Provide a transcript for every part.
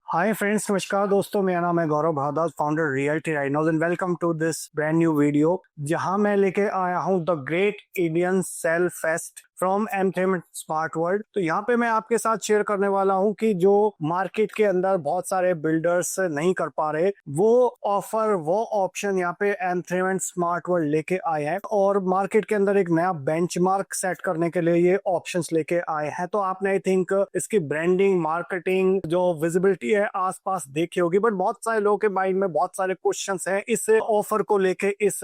Hi friends, नमस्कार दोस्तों। मेरा नाम है Gaurav Bhardwaj, founder realty rhinos, and welcome to this brand new video जहां मैं लेके आया हूं the great Indian sale fest from एमथेम स्मार्ट वर्ल्ड। तो यहाँ पे मैं आपके साथ शेयर करने वाला हूँ कि जो मार्केट के अंदर बहुत सारे बिल्डर्स नहीं कर पा रहे, वो ऑफर, वो ऑप्शन यहाँ पे एमथेम स्मार्ट वर्ल्ड लेके आए हैं और मार्केट के अंदर एक नया बेंचमार्क सेट करने के लिए ये ऑप्शंस लेके आए हैं। तो आपने आई थिंक इसकी ब्रांडिंग, मार्केटिंग, जो विजिबिलिटी है आसपास देखी होगी, बट बहुत सारे लोगों के माइंड में बहुत सारे क्वेश्चंस हैं इस ऑफर को लेके, इस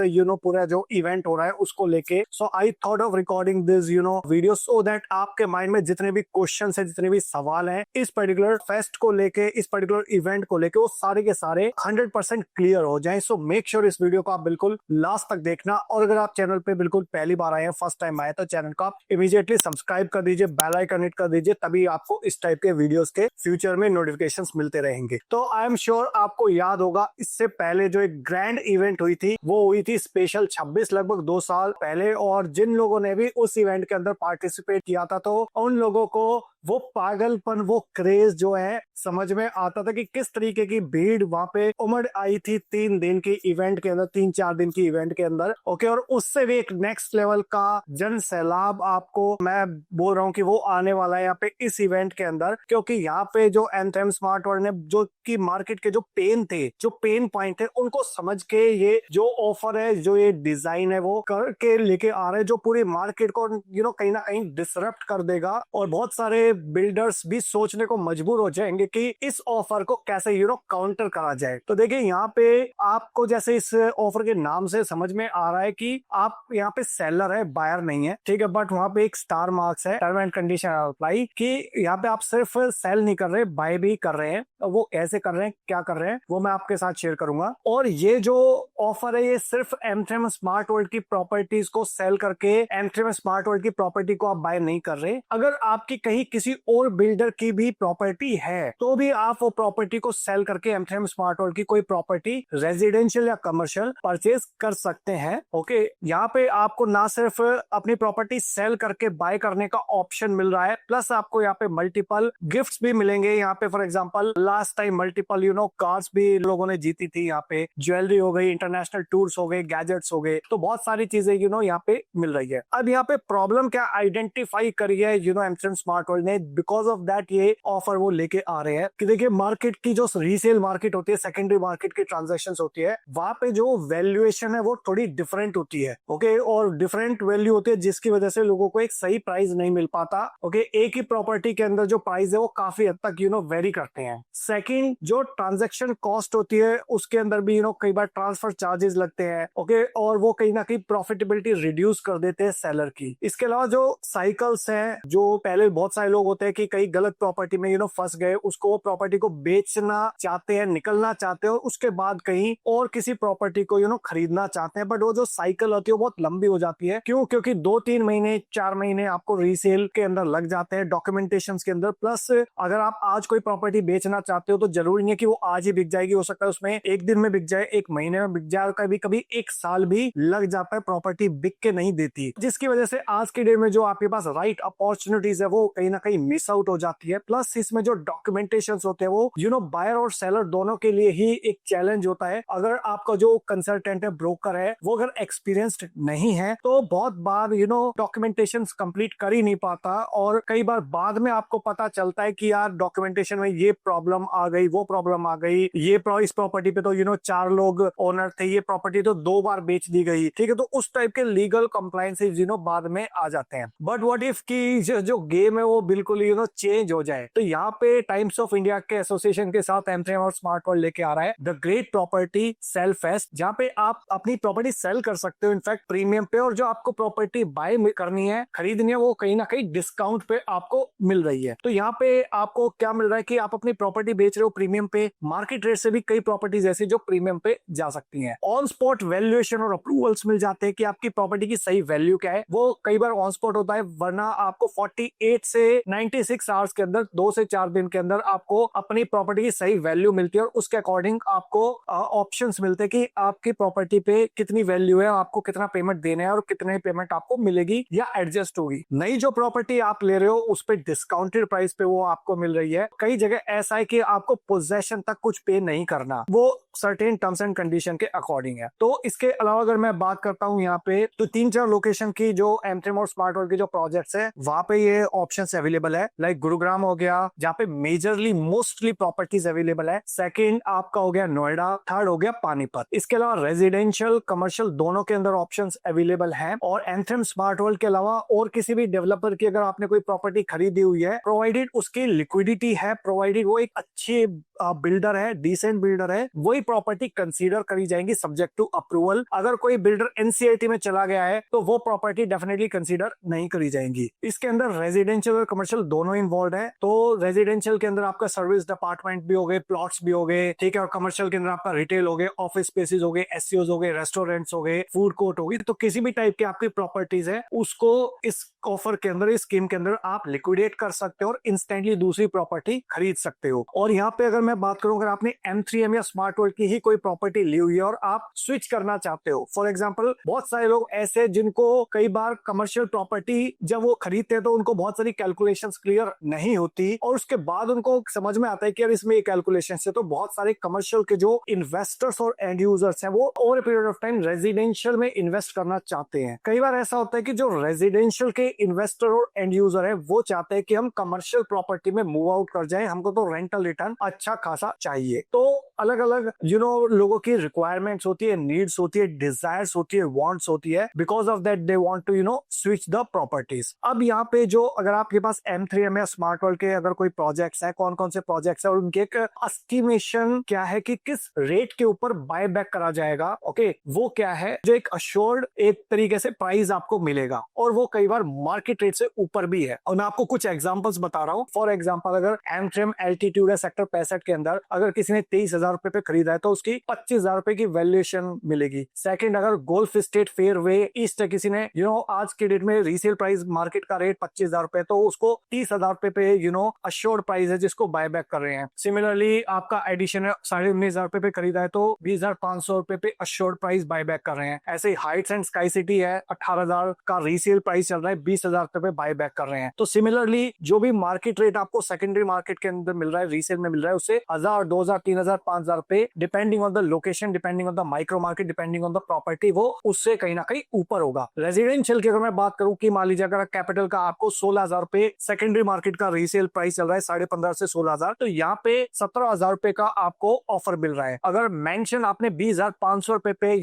पूरा जो इवेंट हो रहा है उसको लेके। So I thought of recording this video so that आपके माइंड में जितने भी क्वेश्चंस हैं, जितने भी सवाल हैं इस पर्टिकुलर फेस्ट को लेके, इस पर्टिकुलर इवेंट को लेके, वो सारे के सारे 100% क्लियर हो जाएं। सो मेक श्योर इस वीडियो को आप बिल्कुल लास्ट तक देखना, और अगर आप चैनल पे बिल्कुल पहली बार आए हैं, फर्स्ट टाइम आए, तो चैनल को आप इमीडिएटली सब्सक्राइब कर दीजिए, बेल आइकन हिट कर दीजिए, तभी आपको इस टाइप के वीडियोस के फ्यूचर में नोटिफिकेशंस मिलते रहेंगे। तो आई एम श्योर आपको याद होगा, इससे पहले जो एक ग्रैंड इवेंट हुई थी वो हुई थी स्पेशल 26, लगभग 2 साल पहले, और जिन लोगों ने भी उस इवेंट के अंदर पार्टिसिपेट किया था, तो उन लोगों को वो पागलपन, वो क्रेज जो है समझ में आता था कि किस तरीके की भीड़ वहां पे उमड़ आई थी 3 दिन की इवेंट के अंदर, 3-4 दिन की इवेंट के अंदर। ओके, और उससे भी एक नेक्स्ट लेवल का जन सैलाब आपको मैं बोल रहा हूँ कि वो आने वाला है यहाँ पे इस इवेंट के अंदर, क्योंकि यहाँ पे जो एमथेम स्मार्ट वर्ल्ड ने जो की मार्केट के जो पेन थे, जो पेन पॉइंट थे, उनको समझ के ये जो ऑफर है, जो ये डिजाइन है, वो करके लेके आ रहे हैं, जो पूरी मार्केट को कहीं ना कहीं डिसरप्ट कर देगा, और बहुत सारे बिल्डर्स भी सोचने को मजबूर हो जाएंगे कि इस ऑफर को कैसे काउंटर करा जाए। तो देखिए, यहाँ पे आपको जैसे इस ऑफर के नाम से समझ में आ रहा है कि आप यहाँ पे सेलर है, बायर नहीं है, ठीक है, बट वहां पे एक स्टार मार्क्स है, टर्म एंड कंडीशन अप्लाई, कि यहाँ पे आप सिर्फ सेल नहीं कर रहे, बाय भी कर रहे हैं। वो कैसे कर रहे हैं, क्या कर रहे हैं, वो मैं आपके साथ शेयर करूंगा। और ये जो ऑफर है, ये सिर्फ एमथेम स्मार्ट वर्ल्ड की प्रॉपर्टीज को सेल करके एमथेम स्मार्ट वर्ल्ड की प्रॉपर्टी को आप बाय नहीं कर रहे। अगर आपकी कहीं किसी और बिल्डर की भी प्रॉपर्टी है, तो भी आप वो प्रॉपर्टी को सेल करके एमथेम स्मार्ट वर्ल्ड की कोई प्रॉपर्टी रेजिडेंशियल या कमर्शियल परचेज कर सकते हैं। ओके, यहाँ पे आपको ना सिर्फ अपनी प्रॉपर्टी सेल करके बाय करने का ऑप्शन मिल रहा है, प्लस आपको यहाँ पे मल्टीपल गिफ्ट्स भी मिलेंगे। यहाँ पे for example last time multiple cars भी लोगों ने जीती थी, यहाँ पे ज्वेलरी हो गई, इंटरनेशनल टूर्स हो गए, गैजेट्स हो गए, तो बहुत सारी चीजें यहाँ पे मिल रही है। अब यहाँ पे प्रॉब्लम क्या आइडेंटिफाई करी है एमथेम स्मार्ट वर्ल्ड ने, बिकॉज ऑफ दैट ये ऑफर वो लेके आ रहे हैं कि देखिए, मार्केट की जो रीसेल मार्केट होती है, सेकेंडरी मार्केट की ट्रांजैक्शंस होती है, वहां पे जो वैल्यूएशन है वो थोड़ी डिफरेंट होती है। ओके, और डिफरेंट वैल्यू होती है, जिसकी वजह से लोगों को एक सही प्राइस नहीं मिल पाता। ओके, एक ही प्रॉपर्टी के अंदर जो प्राइस है वो काफी हद तक वेरी करते हैं। सेकंड, जो ट्रांजैक्शन कॉस्ट होती है उसके अंदर भी कई बार ट्रांसफर चार्जेस लगते हैं। ओके, और वो कहीं ना कहीं प्रॉफिटेबिलिटी रिड्यूस कर देते हैं सेलर की। इसके अलावा जो साइकिल्स हैं, जो पहले बहुत सारे लोग होते हैं कि कई गलत प्रॉपर्टी में फंस गए, उसको वो प्रॉपर्टी को बेचना चाहते हैं, निकलना चाहते हैं, और उसके बाद कहीं और किसी प्रॉपर्टी को खरीदना चाहते हैं, बट वो जो साइकिल होती है वो बहुत लंबी हो जाती है। क्यों? क्योंकि 2-3 महीने, 4 महीने आपको रीसेल के अंदर लग जाते हैं, डॉक्यूमेंटेशन के अंदर। प्लस अगर आप आज कोई प्रॉपर्टी बेचना चाहते हो तो जरूरी नहीं है कि वो आज ही बिक जाएगी, हो सकता है उसमें 1 दिन में बिक जाए, 1 महीने में बिक जाए, और कभी कभी 1 साल भी लग जाता है, प्रॉपर्टी बिक के नहीं देती, जिसकी वजह से आज के डे में जो आपके पास राइट अपॉर्चुनिटीज है वो कहीं ना कहीं मिस आउट हो जाती है। प्लस इसमें जो डॉक्यूमेंटेशन होते हैं वो बायर और सेलर दोनों के लिए ही एक चैलेंज होता है। अगर आपका जो कंसल्टेंट है, ब्रोकर है, वो अगर एक्सपीरियंस्ड नहीं है तो बहुत बार डॉक्यूमेंटेशन कंप्लीट कर ही नहीं पाता, और कई बार बाद में आपको पता चलता है कि यार डॉक्यूमेंटेशन में ये प्रॉब्लम आ गई, वो प्रॉब्लम आ गई, ये इस प्रॉपर्टी पे तो 4 लोग ओनर थे, ये प्रॉपर्टी तो 2 बार बेच दी गई, ठीक है। तो उस टाइप के लीगल कंप्लायंसेस बाद में आ जाते हैं। बट व्हाट इफ की जो गेम है वो बिल्कुल चेंज हो जाए, तो यहाँ पे टाइम्स ऑफ इंडिया के एसोसिएशन के साथ एमथेम और स्मार्ट वर्ल्ड लेके आ रहा है the great property sale fest, जहाँ पे आप अपनी प्रॉपर्टी सेल कर सकते हो, इनफैक्ट प्रीमियम पे, और जो आपको प्रॉपर्टी बाय करनी है, खरीदनी है, वो कहीं ना कहीं डिस्काउंट पे आपको मिल रही है। तो यहाँ पे आपको क्या मिल रहा है कि आप अपनी प्रॉपर्टी बेच रहे हो प्रीमियम पे, मार्केट रेट से भी कई प्रॉपर्टीज ऐसी जो प्रीमियम पे जा सकती हैं। ऑन स्पॉट वैल्यूएशन और अप्रूवल्स मिल जाते हैं कि आपकी प्रॉपर्टी की सही वैल्यू क्या है। वो कई बार ऑन स्पॉट होता है, वरना आपको 48 से 96 आवर्स के अंदर 2 से 4 दिन के अंदर आपको अपनी प्रॉपर्टी की सही वैल्यू मिलती है और उसके अकॉर्डिंग आपको ऑप्शंस मिलते हैं कि आपकी प्रॉपर्टी पे कितनी वैल्यू है, आपको कितना पेमेंट देना है और कितने पेमेंट आपको मिलेगी या एडजस्ट होगी। नई जो प्रॉपर्टी आप ले रहे हो उस पर डिस्काउंटेड प्राइस पे वो आपको मिल रही है। कई जगह ऐसा है कि आपको पोजेशन तक कुछ पे नहीं करना, वो सर्टेन टर्म्स एंड कंडीशन के अकॉर्डिंग है। तो इसके अलावा अगर मैं बात करता हूं यहाँ पे, तो 3-4 लोकेशन की जो एमट्रिम और स्मार्ट वर्ल्ड की जो प्रोजेक्ट्स है वहां पे ये ऑप्शंस अवेलेबल है। लाइक गुरुग्राम हो गया जहाँ पे मेजरली मोस्टली प्रॉपर्टीज अवेलेबल है। सेकंड आपका हो गया नोएडा, थर्ड हो गया पानीपत। इसके अलावा रेजिडेंशियल कमर्शियल दोनों के अंदर ऑप्शंस अवेलेबल हैं। और एंथ्रम स्मार्ट वर्ल्ड के अलावा और किसी भी डेवलपर की अगर आपने कोई प्रॉपर्टी खरीदी हुई है, प्रोवाइडेड उसकी लिक्विडिटी है, प्रोवाइडेड वो एक अच्छी बिल्डर है, डिसेंट बिल्डर है, वही प्रॉपर्टी कंसीडर करी जाएंगी सब्जेक्ट टू अप्रूवल। अगर कोई बिल्डर एनसीआईटी में चला गया है तो वो प्रॉपर्टी डेफिनेटली कंसीडर नहीं करी जाएंगी। इसके अंदर रेजिडेंशियल और कमर्शियल दोनों इन्वॉल्व है। तो रेजिडेंशियल के अंदर आपका सर्विस डिपार्टमेंट भी हो गए, प्लॉट्स भी हो गए, ठीक है, और कमर्शियल के अंदर आपका रिटेल हो गए, ऑफिस स्पेसेस हो गए, एससीओज हो गए, रेस्टोरेंट्स हो गए, फूड कोर्ट हो गई। तो किसी भी टाइप की आपकी प्रॉपर्टीज है उसको इस ऑफर के अंदर, इस स्कीम के अंदर आप लिक्विडेट कर सकते हो और इंस्टेंटली दूसरी प्रॉपर्टी खरीद सकते हो। और यहाँ पे अगर मैं बात करूं, अगर आपने M3M या स्मार्ट वर्ल्ड की ही कोई प्रॉपर्टी ली हुई है और आप स्विच करना चाहते हो, फॉर एग्जांपल बहुत सारे लोग ऐसे जिनको कई बार कमर्शियल प्रॉपर्टी जब वो खरीदते हैं तो उनको बहुत सारी कैलकुलेशंस क्लियर नहीं होती और उसके बाद उनको समझ में आता है कि यार इसमें ये कैलकुलेशन है। तो बहुत सारे कमर्शियल के जो इन्वेस्टर्स और एंड यूजर्स हैं वो over period of time residential में इन्वेस्ट करना चाहते हैं। कई बार ऐसा होता है कि जो रेजिडेंशियल के इन्वेस्टर और एंड यूजर है वो चाहते हैं कि हम कमर्शियल प्रॉपर्टी में मूव आउट कर जाएं, हमको तो रेंटल रिटर्न अच्छा खासा चाहिए। तो अलग अलग लोगों की रिक्वायरमेंट्स होती है, नीड्स होती है, डिजायर्स होती है, वांट्स होती है। Because of that they want to switch the properties. अब यहाँ पे जो अगर आपके पास M3M या स्मार्ट वर्ल्ड के अगर कोई प्रोजेक्ट्स है, कौन कौन से प्रोजेक्ट्स है और उनके एक एस्टिमेशन क्या है कि किस रेट के ऊपर बाय बैक करा जाएगा, ओके, वो क्या है, जो एक अश्योर्ड एक तरीके से प्राइस आपको मिलेगा और वो कई बार मार्केट रेट से ऊपर भी है। और मैं आपको कुछ एग्जांपल्स बता रहा हूँ। फॉर एग्जांपल अगर M3M एल्टीट्यूड है सेक्टर 65 के अंदर, अगर किसी ने 23,000 रुपए पे खरीदा है तो उसकी 25,000 रुपए की वैल्यूएशन मिलेगी। सेकंड, अगर गोल्फ स्टेट फेयरवे ईस्ट है, किसी ने आज के डेट में रीसेल प्राइस मार्केट का रेट 25,000 रुपए, तो उसको 30,000 रुपए पे अश्योर्ड प्राइस है जिसको बाय बैक कर रहे हैं। सिमिलरली आपका एडिशन है 19,500 रुपए पे खरीदा है तो 20,500 रुपए पे अश्योर्ड प्राइस बाय बैक कर रहे हैं। ऐसे ही हाइट्स एंड स्काई सिटी है 18,000 का रीसेल प्राइस चल रहा है, 20,000 रुपए पे बाय बैक कर रहे हैं। तो सिमिलरली जो भी मार्केट रेट आपको सेकेंडरी मार्केट के अंदर मिल रहा है, रीसेल में मिल रहा है, उससे 1,000, 2,000, 3,000, 5,000 रुपए depending on the location, depending on the micro market, depending on the property, वो उससे कहीं ना कहीं ऊपर होगा। रेजिडेंशियल की अगर मैं बात करूं कि मान लीजिए अगर कैपिटल का आपको 16,000 रुपए सेकेंडरी मार्केट का रीसेल प्राइस चल रहा है 15,500 से 16,000, तो यहाँ पे 17,000 रुपए का आपको ऑफर मिल रहा है। अगर मेंशन आपने 20,500 रुपए पे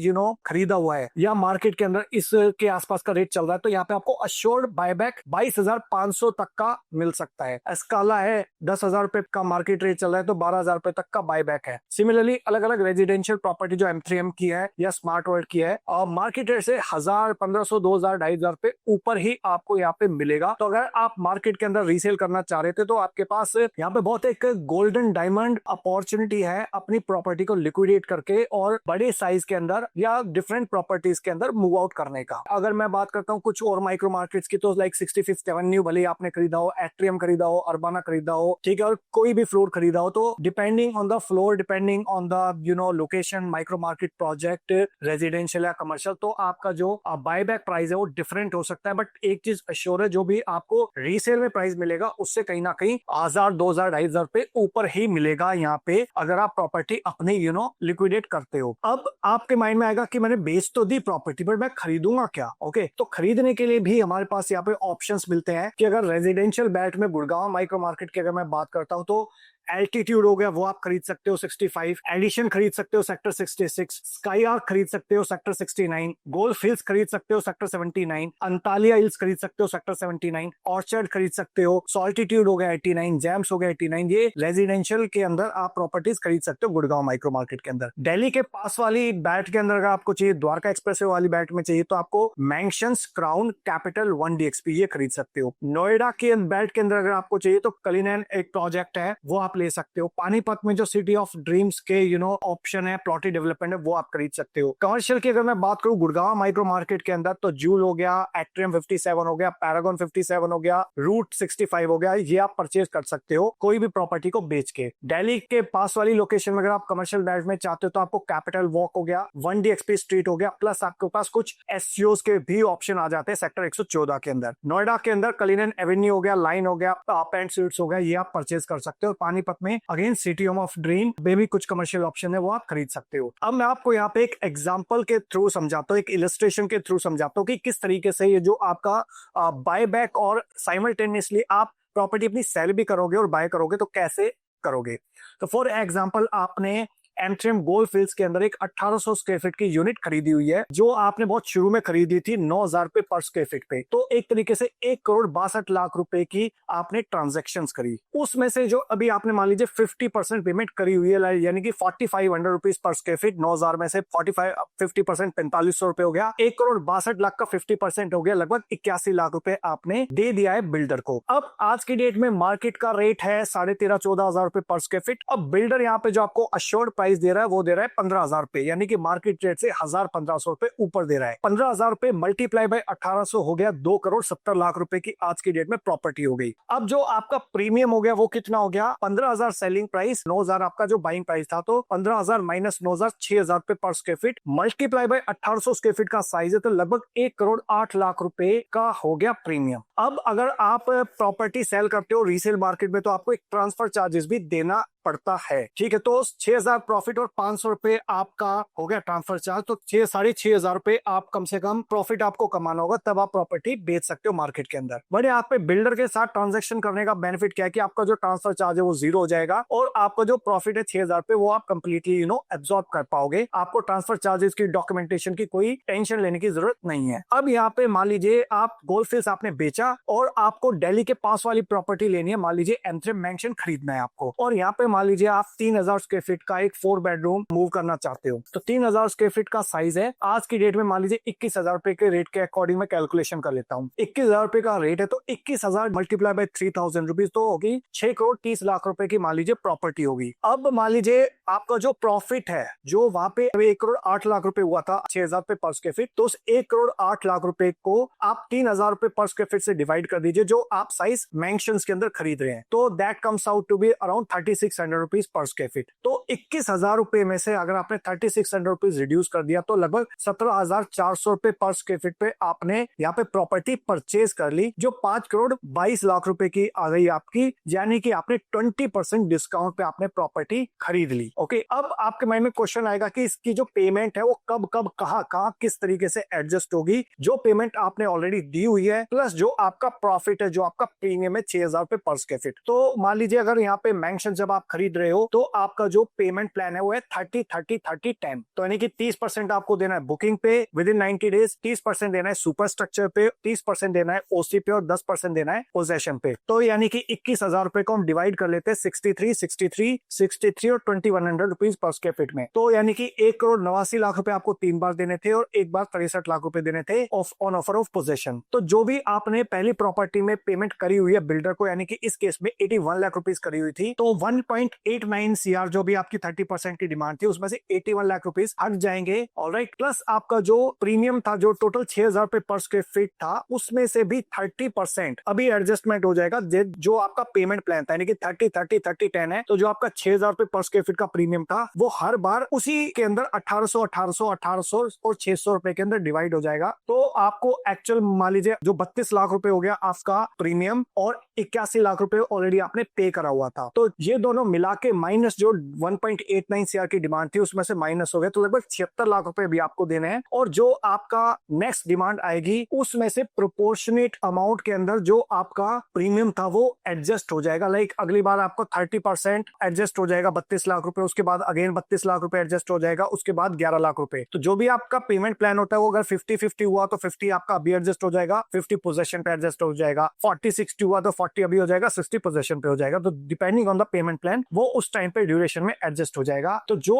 खरीदा हुआ है या मार्केट के अंदर इसके आसपास का रेट चल रहा है, तो यहाँ पे आपको अश्योर्ड बायबैक 22,500 तक का मिल सकता है। एस्काला है 10,000 रुपए का मार्केट रेट चल रहा है तो 12,000 रुपए तक का बायबैक है। सिमिलरली अलग अलग रेजिडेंशियल प्रॉपर्टी जो M3M की है या स्मार्ट वर्ल्ड की है, और मार्केट रेट से 1,000, 1,500, 2,000, 2,500 रुपए ऊपर ही आपको यहाँ पे मिलेगा। तो अगर आप मार्केट के अंदर रीसेल करना चाह रहे थे तो आपके पास यहाँ पे बहुत एक गोल्डन डायमंड अपॉर्चुनिटी है अपनी प्रॉपर्टी को लिक्विडेट करके और बड़े साइज के अंदर या डिफरेंट प्रॉपर्टीज के अंदर मूव आउट करने का। अगर मैं बात करता हूँ कुछ और माइक्रो मार्केट्स की, तो लाइक 65th एवेन्यू भले आपने खरीदा हो, एट्रियम खरीदा हो, अर्बाना खरीदा हो, ठीक है, और कोई भी फ्लोर खरीदा हो, तो depending on the floor, depending on the location, micro market project, residential या कमर्शियल, तो आपका जो बायबैक प्राइस है वो डिफरेंट हो सकता है। बट एक चीज अश्योर है, जो भी आपको रीसेल में प्राइस मिलेगा उससे कहीं ना कहीं 1,000, 2,000, 2,500 रुपए ऊपर ही मिलेगा यहाँ पे, अगर आप प्रॉपर्टी अपनी लिक्विडेट करते हो। अब आपके माइंड में आएगा कि मैंने बेच तो दी प्रॉपर्टी, बट मैं खरीदूंगा क्या? ओके, तो खरीदने के लिए भी हमारे पास यहाँ पे ऑप्शंस मिलते हैं कि अगर रेजिडेंशियल बेल्ट में गुड़गांव माइक्रो मार्केट की अगर मैं बात करता हूँ तो एल्टीट्यूड हो गया वो आप खरीद सकते हो 65, एडिशन खरीद सकते हो सेक्टर 66, स्काई आर्क खरीद सकते हो सेक्टर 69, गोल्फ हिल्स खरीद सकते हो सेक्टर 79, अंतालिया हिल्स खरीद सकते हो सेक्टर 79, ऑर्चर्ड खरीद सकते हो, सॉल्टिट्यूड हो गया 89, जैम्स हो गया 89। ये रेजिडेंशियल के अंदर आप प्रॉपर्टीज खरीद सकते हो गुड़गांव माइक्रो मार्केट के अंदर। दिल्ली के पास वाली बैट के अंदर अगर आपको चाहिए, द्वारका एक्सप्रेसवे वाली बैट में चाहिए, तो आपको मैंशंस, क्राउन, कैपिटल, 1DXP ये खरीद सकते हो। नोएडा के बैट के अंदर अगर आपको चाहिए तो कलिनैन एक प्रोजेक्ट है वो आप ले सकते हो। हो। पानीपत में जो सिटी ऑफ ड्रीम्स के ऑप्शन है, प्लॉटी डेवलपमेंट है, वो आप खरीद सकते हो। कमर्शियल की अगर मैं बात करूं गुड़गांव माइक्रो मार्केट के अंदर, तो जूल हो गया, एट्रियम 57 हो गया, पैरागॉन 57 हो गया, रूट 65 हो गया, ये आप परचेज कर सकते हो कोई भी प्रॉपर्टी को बेच के। दिल्ली के पास वाली लोकेशन में अगर आप कमर्शियल बैच में चाहते हो तो आपको कैपिटल वॉक हो गया, 1DXP स्ट्रीट हो गया, प्लस आपके पास कुछ एससीओस के भी ऑप्शन आ जाते हैं सेक्टर 114 के अंदर। नोएडा के अंदर कलिनन एवेन्यू हो गया, लाइन हो गया, पेंट स्वीट्स हो गया, ये आप परचेज कर सकते हो। पानीपत में अगेन सिटी ऑफ ड्रीम में भी कुछ कमर्शियल ऑप्शन है, वो आप खरीद सकते हो। अब मैं आपको यहाँ पे एक एग्जांपल के थ्रू समझाता हूँ, एक इलस्ट्रेशन के थ्रू समझाता हूँ कि किस तरीके से ये जो आपका बायबैक और साइमल्टेनियसली आप प्रॉपर्टी अपनी सेल भी करोगे और बाय करोगे तो कैसे करोगे। तो फॉर एग्जांपल आपने एमट्रियम गोल्ड फील्ड्स के अंदर एक 1800 स्क्वायर फीट की यूनिट खरीदी हुई है, जो आपने बहुत शुरू में खरीदी थी 9000 रुपए पर स्क्वायर फीट पे। तो एक तरीके से 1,62,00,000 रुपए की आपने ट्रांजैक्शंस करी। उसमें से जो अभी आपने मान लीजिए 50% पेमेंट करी हुई है, यानी कि 4500 रुपीज पर स्क्वायर फीट, 9000 में से 50% 4500 रुपए हो गया, 1,62,00,000 का 50% हो गया, लगभग 81 लाख रुपए आपने दे दिया है बिल्डर को। अब आज की डेट में मार्केट का रेट है 13,500-14,000 रुपए पर स्क्वायर फीट। अब बिल्डर यहाँ पे जो आपको अश्योर्ड प्राइस दे रहा है वो दे रहा है 15,000 रुपए, यानी कि मार्केट रेट से 1,000-1,500 रुपए ऊपर दे रहा है। 15,000 रुपए मल्टीप्लाई बाय 1800 हो गया 2,70,00,000 रुपए की आज की डेट में प्रॉपर्टी हो गई। अब जो आपका प्रीमियम हो गया वो कितना हो गया, 15,000 सेलिंग प्राइस, 9,000 आपका जो बाइंग प्राइस था, तो 15,000 माइनस 9,000 6,000 रुपए पर square feet multiply by 1800 square feet का साइज है, तो लगभग 1,08,00,000 रुपए का हो गया प्रीमियम। अब अगर आप प्रॉपर्टी सेल करते हो रीसेल मार्केट में तो आपको एक ट्रांसफर चार्जेस भी देना पड़ता है, ठीक है। तो 6,000 प्रॉफिट और 500 रुपए आपका हो गया ट्रांसफर चार्ज, तो 6,500 रुपए आप कम से कम प्रॉफिट आपको कमाना होगा, तब आप प्रॉपर्टी बेच सकते हो मार्केट के अंदर। बट यहाँ पे बिल्डर के साथ ट्रांजेक्शन करने का बेनिफिट क्या है कि आपका जो ट्रांसफर चार्ज है वो जीरो हो जाएगा और आपका जो प्रॉफिट है 6,000 रुपए वो आप कंप्लीटली एब्जॉर्ब कर पाओगे। आपको ट्रांसफर चार्जेस की डॉक्यूमेंटेशन की कोई टेंशन लेने की जरूरत नहीं है। अब यहाँ पे मान लीजिए आप गोल्ड फील्ड्स आपने बेचा और आपको दिल्ली के पास वाली प्रॉपर्टी लेनी है, मान लीजिए एमट्रियम मैंशन खरीदना है आपको, और यहाँ पे मान लीजिए आप 3,000 स्क्वायर फीट का एक 4 बेडरूम मूव करना चाहते हो। तो 3,000 स्क्वायर फीट का साइज है, आज की डेट में मान लीजिए 21,000 रुपए के रेट के अकॉर्डिंग में कैलकुलेशन कर लेता हूँ। 21,000 रुपए का रेट है, तो 21,000 मल्टीप्लाई बाय 3,000 रुपीज तो होगी 6,30,00,000 रुपए की मान लीजिए प्रॉपर्टी होगी। अब मान लीजिए आपका जो प्रॉफिट है जो वहां पे 1,08,00,000 रुपए हुआ था 6,000 रुपए पर स्क्वायर फीट, तो उस 1,08,00,000 रुपए को आप 3,000 रुपए पर स्क्वायर फीट से डिवाइड कर दीजिए जो आप साइज मेंशंस के अंदर खरीद रहे हैं, तो that comes out to be around 3,600 rupees per square feet. तो 21,000 रुपए में से अगर आपने 3,600 रुपीज रिड्यूस कर दिया तो लगभग 17,400 रुपए पर स्क्वायर फीट पे आपने यहाँ पे प्रॉपर्टी परचेज कर ली, जो 5,22,00,000 रुपए की आ गई आपकी, यानी कि आपने 20% डिस्काउंट पे आपने प्रॉपर्टी खरीद ली। ओके, अब आपके माइंड में क्वेश्चन आएगा कि इसकी जो पेमेंट है वो कब कब कहाँ किस तरीके से एडजस्ट होगी। जो पेमेंट आपने ऑलरेडी दी हुई है प्लस जो आपका प्रॉफिट है, जो आपका प्रीमियम है 6,000 रुपए पर स्क्वायर फीट, तो मान लीजिए अगर यहाँ पे मेंशन जब आप खरीद रहे हो तो आपका जो पेमेंट प्लान है वो है 30-30-30-10, तो यानी कि 30% आपको देना है बुकिंग पे विद इन 90 डेज, 30% देना है सुपर स्ट्रक्चर पे, 30% देना है ओसी पे और 10% देना है पोजेशन पे। तो यानी कि 21,000 रुपए को हम डिवाइड कर लेते हैं 63 और 2,100 रुपीज पर स्क्वायर फीट में, तो यानी कि 1,89,00,000 रुपए आपको 3 बार देने थे और एक बार 63 लाख रुपए देने थे ऑन ऑफर ऑफ पोजेशन। तो जो भी आपने पहली प्रॉपर्टी में पेमेंट करी हुई है बिल्डर को, यानी कि इस केस में 81 लाख रुपीज करी हुई थी, तो 1.89 CR जो भी आपकी 30% की डिमांड थी उसमें से 81 लाख रुपीज हट जाएंगे। ऑलराइट, प्लस आपका जो प्रीमियम था जो टोटल 6,000 रुपए पर स्क्वायर फीट था उसमें से भी 30% अभी एडजस्टमेंट हो जाएगा। जो आपका पेमेंट प्लान था यानी कि 30-30-30-10 है, तो जो आपका 6,000 रुपए पर स्क्वायर फीट का प्रीमियम था वो हर बार उसी के अंदर 1,800 और 600 रुपए के अंदर डिवाइड हो जाएगा। तो आपको एक्चुअल मान लीजिए जो 32 लाख रुपए हो गया आपका प्रीमियम और 81 लाख रुपए ऑलरेडी आपने पे करा हुआ था, तो ये दोनों मिला के माइनस जो 1.89 CR की डिमांड थी उसमें से माइनस हो गया, तो लगभग 76 लाख रुपए भी आपको देने हैं। और जो आपका नेक्स्ट डिमांड आएगी उसमें से प्रोपोर्शनेट अमाउंट के अंदर जो आपका प्रीमियम था वो एडजस्ट हो जाएगा। लाइक अगली बार आपको 30% एडजस्ट हो जाएगा 32 लाख रुपए, उसके बाद अगेन 32 लाख रुपए एडजस्ट हो जाएगा, उसके बाद 11 लाख रुपए। तो जो भी आपका पेमेंट प्लान होता है वो अगर 50-50 हुआ तो 50 आपका अभी एडजस्ट हो जाएगा, 50 पोजेशन पे एडजस्ट हो जाएगा, 40-60 हुआ तो 40 अभी हो जाएगा, 60 पोजेशन पे हो जाएगा। तो depending on the payment plan वो उस टाइम पे ड्यूरेशन में एडजस्ट हो जाएगा। तो जो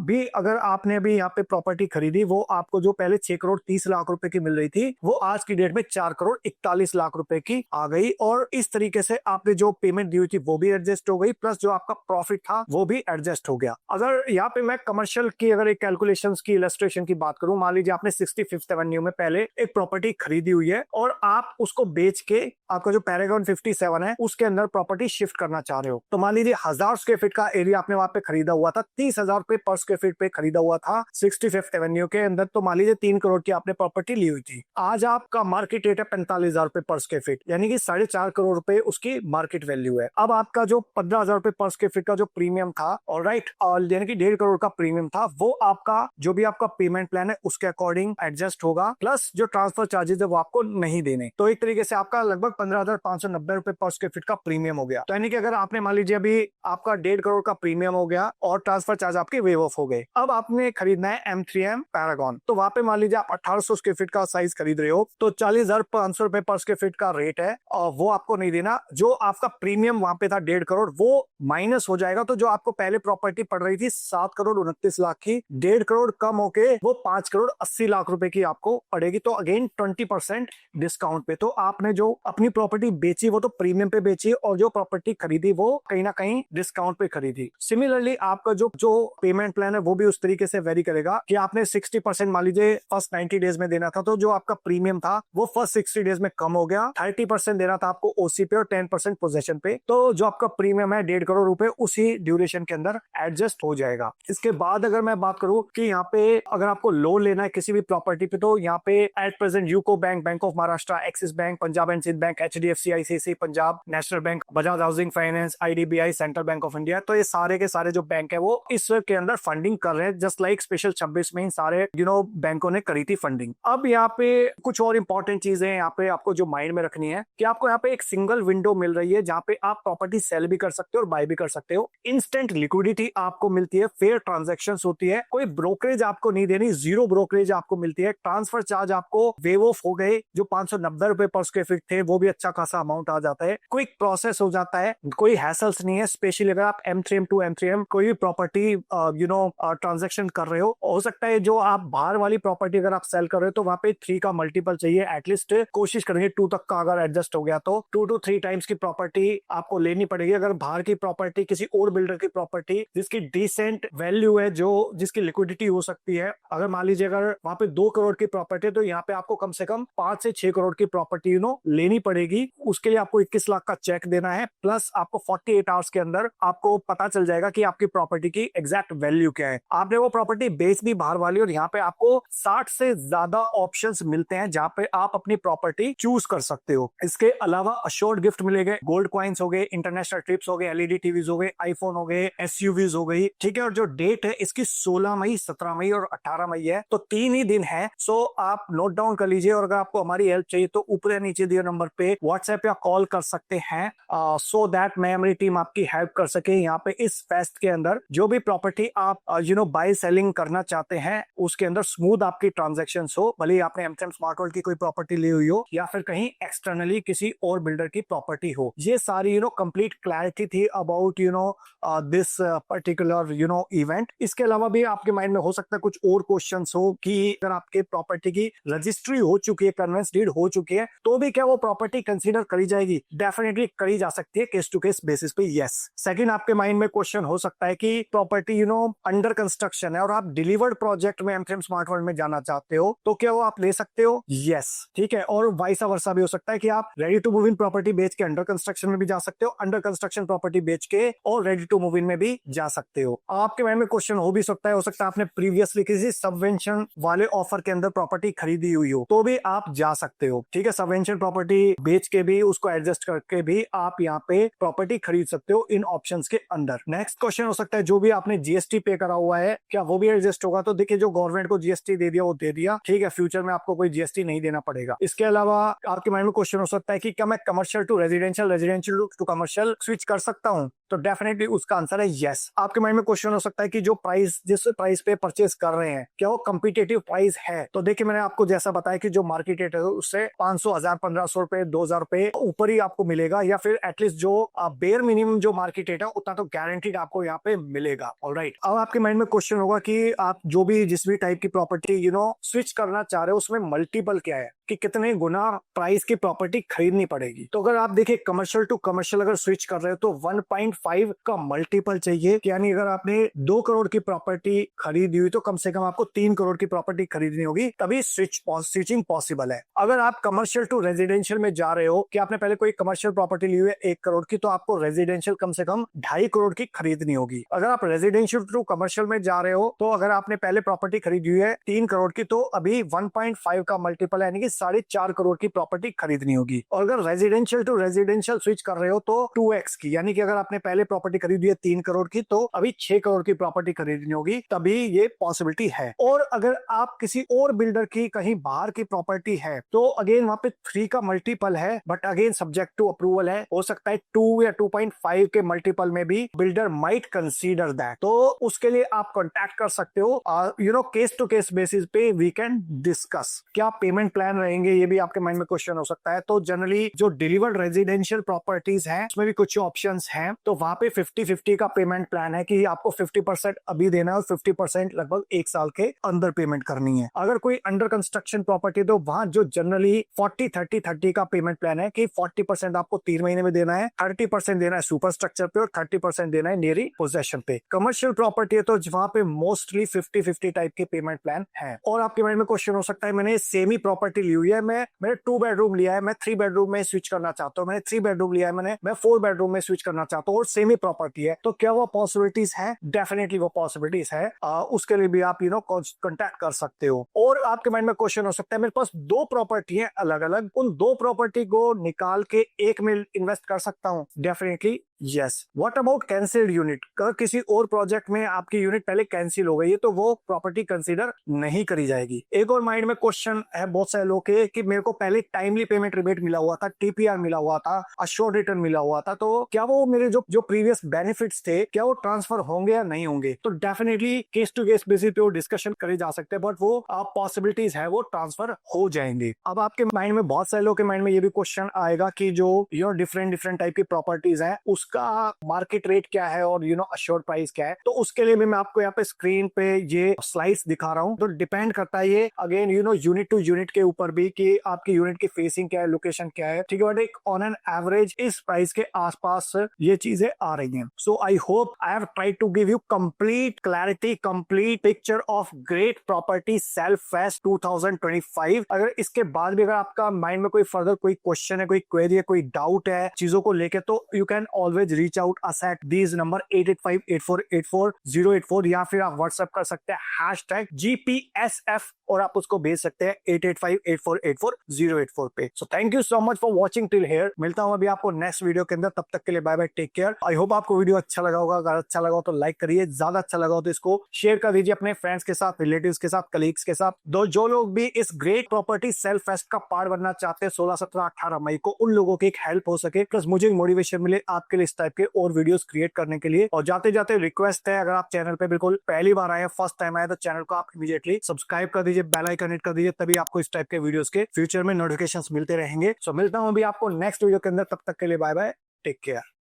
भी अगर आपने अभी यहाँ पे प्रॉपर्टी खरीदी, वो आपको जो पहले 6 करोड़ 30 लाख रुपए की मिल रही थी, वो आज की डेट में 4 करोड़ 41 लाख रुपए की आ गई। और इस तरीके से आपने जो पेमेंट दी हुई थी वो भी एडजस्ट हो गई, प्लस जो आपका प्रॉफिट था वो भी एडजस्ट हो गया। अगर यहाँ पे मैं कमर्शियल की अगर एक कैलकुलेशंस की इलस्ट्रेशन की बात करूं, मान लीजिए आपने 65th एवेन्यू में पहले एक प्रॉपर्टी खरीदी हुई है और आप उसको बेच के आपका जो पैरागॉन 57 है उसके अंदर प्रॉपर्टी शिफ्ट करना चाह रहे हो। तो मान लीजिए 1000 स्क्वायर फीट का एरिया आपने वहां पे खरीदा हुआ था, 30,000 रुपए पर स्क्वायर फीट पे खरीदा हुआ था 65th एवेन्यू के अंदर। तो मान लीजिए 3 करोड़ की आपने प्रॉपर्टी ली हुई थी। आज आपका मार्केट रेट है 45,000 रुपए पर स्क्वायर फीट, यानी कि 4.5 करोड़ रुपए उसकी मार्केट वैल्यू है। अब आपका जो 15,000 रुपए पर स्क्वायर फीट का जो प्रीमियम था, और राइट, यानी कि 1.5 करोड़ का प्रीमियम था, वो आपका जो भी आपका पेमेंट प्लान है उसके अकॉर्डिंग एडजस्ट होगा, प्लस जो ट्रांसफर चार्जेस है वो आपको नहीं देने। तो एक तरीके से आपका लगभग 15,590 रुपए पर स्क्वायर फीट का प्रीमियम हो गया। तो यानी कि अगर आपने मान लीजिए अभी आपका 1.5 करोड़ का प्रीमियम हो गया और ट्रांसफर चार्ज आपके वेव ऑफ हो गए। अब आपने खरीदना है M3M पैरागॉन, तो वहां पे मान लीजिए आप 1800 स्क्वायर फीट का साइज खरीद रहे हो, तो 40,500 रुपए पर स्क्वायर फीट का रेट है और वो आपको नहीं देना। जो आपका प्रीमियम वहां पे था 1.5 करोड़, वो माइनस हो जाएगा। तो जो आपको पहले प्रॉपर्टी पड़ रही थी 7 करोड़ 29 लाख की, 1.5 करोड़ कम होके वो 5 करोड़ 80 लाख रुपए की आपको पड़ेगी। तो अगेन 20% डिस्काउंट पे। तो आपने जो अपनी प्रॉपर्टी बेची वो तो प्रीमियम पे बेची, और जो प्रॉपर्टी खरीदी वो कहीं ना कहीं डिस्काउंट पे खरीदी। सिमिलरली आपका जो पेमेंट प्लान है वो भी उस तरीके से वेरी करेगा कि आपने 60% मान लीजिए फर्स्ट 90 डेज में देना था, तो जो आपका प्रीमियम था वो फर्स्ट 60 डेज में कम हो गया। 30% देना था आपको ओसी पे और 10% पोजेशन पे। तो जो आपका प्रीमियम है 1.5 करोड़ रुपए उसी ड्यूरेशन के अंदर एडजस्ट हो जाएगा। इसके बाद अगर मैं बात करूं कि यहाँ पे अगर आपको लोन लेना है किसी भी प्रॉपर्टी पे, तो यहाँ पे at present UCO bank, bank of Maharashtra, Axis bank, Punjab and Sindh bank, HDFC, ICICI Punjab, national bank, Bajaj housing finance, IDBI, central bank of India, तो ये सारे के सारे जो बैंक है वो इसके अंदर फंडिंग कर रहे हैं, जस्ट लाइक स्पेशल 26 में इन सारे बैंकों ने करी थी फंडिंग। अब यहाँ पे कुछ और इंपॉर्टेंट चीजें यहाँ पे आपको जो माइंड में रखनी है कि आपको यहाँ पे एक सिंगल विंडो मिल रही है जहाँ पे आप प्रॉपर्टी सेल भी कर सकते हो और बाय भी कर सकते हो। इंस्टेंट लिक्विडिटी आपको मिलती है, फेयर ट्रांजेक्शन होती है, कोई ब्रोकरेज आपको नहीं देनी, 0 ब्रोकरेज आपको मिलती है। ट्रांसफर चार्ज आपको वेव ऑफ हो गए, जो 590 रुपए पर स्क्वायर फीट थे वो भी अच्छा खासा अमाउंट आ जाता है। क्विक प्रोसेस हो जाता है, कोई हैसल्स नहीं है। स्पेशली अगर आप M3M to M3M कोई भी प्रॉपर्टी ट्रांजेक्शन कर रहे हो सकता है जो आप बाहर वाली प्रॉपर्टी अगर आप सेल कर रहे हो तो वहां पे 3 का मल्टीपल चाहिए एटलीस्ट, कोशिश करेंगे 2 तक का अगर एडजस्ट हो गया तो 2 to 3 टाइम्स की प्रॉपर्टी आपको लेनी पड़ेगी। अगर बाहर की प्रॉपर्टी किसी और बिल्डर की प्रॉपर्टी जिसकी डिसेंट वैल्यू है, जो जिसकी लिक्विडिटी हो सकती है, अगर मान लीजिए अगर वहां पे 2 करोड़ की प्रॉपर्टी है तो यहाँ पे आपको कम से कम 5 से 6 करोड़ की प्रॉपर्टी लेनी पड़ेगी। उसके लिए आपको 21 लाख का चेक देना है, प्लस आपको 48 आवर्स के अंदर आपको पता चल जाएगा कि आपकी प्रॉपर्टी की एग्जैक्ट वैल्यू क्या है। आपने वो प्रॉपर्टी बेच दी बाहर वाली, और यहाँ पे आपको 60 से ज्यादा ऑप्शंस मिलते हैं जहाँ पे आप अपनी प्रॉपर्टी चूज कर सकते हो। इसके अलावा अश्योर्ड गिफ्ट मिलेंगे, गोल्ड कॉइन्स हो गए, इंटरनेशनल ट्रिप्स हो गए, LED टीवीज हो गए, आईफोन हो गए, SUVs हो गई, ठीक है। और जो डेट है इसकी 16 मई, 17 मई और 18 मई है, तो 3 ही दिन है। सो आप नोट डाउन कर लीजिए, और अगर आपको हमारी हेल्प चाहिए तो ऊपर या नीचे दिए नंबर पे व्हाट्सएप या कॉल कर सकते हैं, सो दैट मैं हमारी टीम आपकी हेल्प कर सके। यहाँ पे इस फेस्ट के अंदर जो भी प्रॉपर्टी आप बाय सेलिंग करना चाहते हैं उसके अंदर स्मूथ आपकी ट्रांजेक्शन हो, भले ही आपने M3M स्मार्ट वर्ल्ड की कोई प्रॉपर्टी ली हुई हो या फिर कहीं एक्सटर्नली किसी और बिल्डर की प्रॉपर्टी हो। ये सारी कंप्लीट क्लैरिटी थी अबाउट दिस पर्टिकुलर इवेंट। इसके अलावा भी आपके माइंड में हो सकता है कुछ और क्वेश्चंस हो कि अगर आपके प्रॉपर्टी की रजिस्ट्री हो चुकी है, कन्वेंस डीड हो चुकी है, तो भी क्या वो प्रॉपर्टी कंसीडर करी जाएगी? डेफिनेटली करी जा सकती है, केस टू केस बेसिस पे, यस। सेकंड, आपके माइंड में क्वेश्चन हो सकता है कि प्रॉपर्टी अंडर कंस्ट्रक्शन है और आप डिलीवर्ड प्रोजेक्ट में M3M स्मार्ट वर्ल्ड में जाना चाहते हो, तो क्या वो आप ले सकते हो? यस, ठीक है। और वाइस वर्सा भी हो सकता है कि आप ready to move in property बेच के अंडर कंस्ट्रक्शन में भी जा सकते हो, अंडर कंस्ट्रक्शन प्रॉपर्टी बेच के और रेडी टू मूव इन में भी जा सकते हो। आपके माइंड में क्वेश्चन हो भी सकता है आपने प्रीवियसली किसी सबवेंशन वाले ऑफर के अंदर प्रॉपर्टी खरीदी हुई हो, तो भी आप जा सकते हो, ठीक है। सबवेंशन प्रॉपर्टी बेच के भी, उसको एडजस्ट करके भी आप यहाँ पे प्रॉपर्टी खरीद सकते हो इन ऑप्शंस के अंदर। नेक्स्ट क्वेश्चन हो सकता है जो भी आपने GST पे करा हुआ है क्या वो भी एडजस्ट होगा? तो देखिए, जो गवर्नमेंट को GST दे दिया वो दे दिया, ठीक है, फ्यूचर में आपको कोई GST नहीं देना पड़ेगा। इसके अलावा आपके माइंड में क्वेश्चन हो सकता है कि क्या मैं commercial to residential, residential to commercial switch कर सकता हूँ? तो डेफिनेटली उसका आंसर है यस। आपके माइंड में क्वेश्चन हो सकता है कि जो प्राइस, जिस प्राइस पे परचेज कर रहे हैं, क्या वो कम्पिटेटिव प्राइस है? तो देखिए, मैंने आपको जैसा बताया कि जो मार्केट रेट है उससे 500, 1000, 1500 रुपए, 2000 रुपए ऊपर ही आपको मिलेगा, या फिर एटलीस्ट जो बेयर मिनिमम जो मार्केट रेट है उतना तो गारंटीड आपको यहाँ पे मिलेगा। ऑलराइट, अब आपके माइंड में क्वेश्चन होगा कि आप जो भी जिस भी टाइप की प्रॉपर्टी स्विच करना चाह रहे हो उसमें मल्टीपल क्या है, कि कितने गुना प्राइस की प्रॉपर्टी खरीदनी पड़ेगी। तो अगर आप देखिए कमर्शियल टू कमर्शियल अगर स्विच कर रहे हो तो 1.5 का मल्टीपल चाहिए, यानी अगर आपने 2 करोड़ की प्रॉपर्टी खरीदी हुई तो कम से कम आपको 3 करोड़ की प्रॉपर्टी खरीदनी होगी, तभी स्विचिंग पॉसिबल है। अगर आप कमर्शियल टू रेजिडेंशियल में जा रहे हो कि आपने पहले कोई कमर्शियल प्रॉपर्टी ली हुई है 1 करोड़ की, तो आपको रेजिडेंशियल कम से कम 2.5 करोड़ की खरीदनी होगी। अगर आप रेजिडेंशियल टू कमर्शियल में जा रहे हो तो अगर आपने पहले प्रॉपर्टी खरीदी हुई है 3 करोड़ की, तो अभी 1.5 का मल्टीपल यानी कि 4.5 करोड़ की प्रॉपर्टी खरीदनी होगी। और अगर रेजिडेंशियल टू रेजिडेंशियल स्विच कर रहे हो तो 2x की, यानी कि अगर आपने पहले प्रॉपर्टी खरीदी है 3 करोड़ की, तो अभी 6 करोड़ की प्रॉपर्टी खरीदनी होगी, तभी ये पॉसिबिलिटी है। और अगर आप किसी और बिल्डर की कहीं बाहर की प्रॉपर्टी है तो अगेन वहां पे 3 का मल्टीपल है, but again subject to approval है। हो सकता है 2 या 2.5 के मल्टीपल में भी बिल्डर माइट कंसीडर दैट, तो उसके लिए आप कॉन्टैक्ट कर सकते हो। केस टू केस बेसिस पे वी कैन डिस्कस क्या पेमेंट प्लान रहेंगे, ये भी आपके माइंड में क्वेश्चन हो सकता है। तो जनरली जो डिलीवर्ड रेजिडेंशियल प्रॉपर्टीज हैं उसमें भी कुछ ऑप्शंस हैं, तो वहां पे 50-50 का पेमेंट प्लान है कि आपको 50% अभी देना है और 50% लगभग 1 साल के अंदर पेमेंट करनी है। अगर कोई अंडर कंस्ट्रक्शन प्रॉपर्टी तो वहां जो जनरली 40-30-30 का पेमेंट प्लान है कि 40% आपको 3 महीने में देना है, 30% देना है सुपर स्ट्रक्चर पे और 30% देना है नियरी पोजेशन पे। कमर्शियल प्रॉपर्टी है तो वहां पे मोस्टली 50-50 टाइप के पेमेंट प्लान है। और आपके माइंड में क्वेश्चन हो सकता है मैंने सेमी प्रॉपर्टी ली हुई है, मैंने 2 बेडरूम लिया है, मैं 3 बेडरूम में स्विच करना चाहता हूँ, मैंने 3 बेडरूम लिया है, मैं 4 बेडरूम में स्विच करना चाहता हूँ और सेमी प्रॉपर्टी है, तो क्या वो पॉसिबिलिटीज है? डेफिनेटली वो पॉसिबिलिटीज है। उसके लिए भी आप कॉन्टैक्ट कर सकते हो। और आपके माइंड में क्वेश्चन हो सकता है मेरे पास 2 प्रॉपर्टी है अलग अलग, उन 2 प्रॉपर्टी को निकाल के एक में इन्वेस्ट कर सकता हूँ? Definitely yes. What about cancelled unit? अगर किसी और प्रोजेक्ट में आपकी यूनिट पहले कैंसिल हो गई है तो वो प्रॉपर्टी कंसीडर नहीं करी जाएगी। एक और माइंड में क्वेश्चन है बहुत सारे लोग के कि मेरे को पहले टाइमली पेमेंट रिबेट मिला हुआ था, टीपीआर मिला हुआ था, अश्योर्ड रिटर्न मिला हुआ था, तो क्या वो मेरे जो प्रीवियस बेनिफिट्स थे क्या वो ट्रांसफर होंगे या नहीं होंगे? तो definitely case to case basis पे वो डिस्कशन करे जा सकते हैं, बट वो पॉसिबिलिटीज है वो ट्रांसफर हो जाएंगे। अब आपके माइंड में, बहुत सारे लोग के माइंड में ये भी क्वेश्चन आएगा कि जो डिफरेंट टाइप की प्रॉपर्टीज है उसका मार्केट रेट क्या है और अश्योर्ड प्राइस क्या है। तो उसके लिए भी मैं आपको यहाँ पे स्क्रीन पे ये स्लाइड्स दिखा रहा हूँ। तो डिपेंड करता है ये अगेन यूनिट टू यूनिट के ऊपर भी कि आपकी यूनिट की फेसिंग क्या है, लोकेशन क्या है, ठीक है। बट एक ऑन एन एवरेज इस प्राइस के आसपास ये चीजें आ रही हैं। So I hope I have tried to give you complete clarity, complete picture of great property sale fest 2025। अगर इसके बाद भी अगर आपका माइंड में कोई फर्दर कोई क्वेश्चन है, कोई क्वेरी है, कोई डाउट है चीजों को लेके, तो you can always reach out us at these number 8858484084, या फिर आप व्हाट्सएप कर सकते हैं #GPSF और आप उसको भेज सकते हैं 8858484084 पे। So thank you so much for watching till here. मिलता हूं अभी आपको नेक्स्ट वीडियो के अंदर, तब तक के लिए bye bye, take care. I hope आपको वीडियो अच्छा लगा होगा। अगर अच्छा लगा हो तो लाइक करिए, ज्यादा अच्छा लगा हो तो इसको शेयर कर दीजिए अपने फ्रेंड्स के साथ, रिलेटिव्स के साथ, कलीग्स के साथ। जो लोग भी इस ग्रेट प्रॉपर्टी सेल फेस्ट का पार्ट बनना चाहते हैं 16, 17, 18 मई को, उन लोगों की एक हेल्प हो सके, प्लस मुझे मोटिवेशन मिले आपके लिए इस टाइप के और वीडियोस क्रिएट करने के लिए। और जाते जाते रिक्वेस्ट है, अगर आप चैनल पे बिल्कुल पहली बार आए, फर्स्ट टाइम आए, तो चैनल को आप इमीडिएटली सब्सक्राइब कर दीजिए, बेल आइकन हिट कर दीजिए, तभी आपको इस टाइप के वीडियोस के फ्यूचर में नोटिफिकेशंस मिलते रहेंगे। सो मिलता हूं अभी आपको नेक्स्ट वीडियो के अंदर, तब तक के लिए बाय बाय, टेक केयर।